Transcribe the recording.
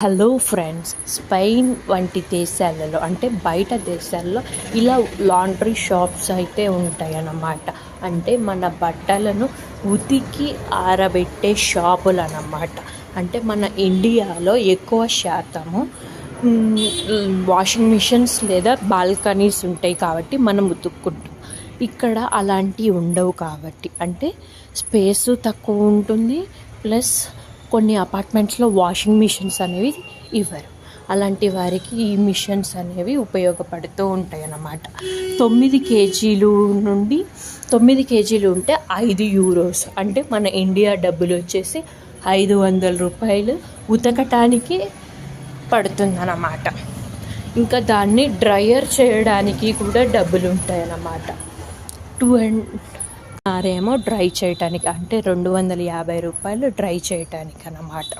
Hello friends, Spain వంటి దేశాలలో అంటే బయట దేశాల్లో ఇలా లాండ్రీ షాప్స్ అయితే ఉంటాయన్నమాట. అంటే మన బట్టలను ఉతికి ఆరబెట్టే షాపులు అన్నమాట. అంటే మన ఇండియాలో ఎక్కువ శాతము వాషింగ్ మిషన్స్ లేదా బాల్కనీస్ ఉంటాయి కాబట్టి మనం ఉతుక్కుంటాం. ఇక్కడ అలాంటివి ఉండవు కాబట్టి అంటే స్పేసు తక్కువ ఉంటుంది, ప్లస్ కొన్ని అపార్ట్మెంట్స్లో వాషింగ్ మిషన్స్ అనేవి ఇవ్వరు. అలాంటి వారికి ఈ మిషన్స్ అనేవి ఉపయోగపడుతూ ఉంటాయి అన్నమాట. 9 కేజీలు ఉంటే 5 యూరోస్ అంటే మన ఇండియా డబ్బులు వచ్చేసి 500 రూపాయలు ఉతకటానికి పడుతుందన్నమాట. ఇంకా దాన్ని డ్రయర్ చేయడానికి కూడా డబ్బులు ఉంటాయన్నమాట. 2 డ్రై చేయటానికి అంటే 250 రూపాయలు డ్రై చేయటానికి అన్నమాట.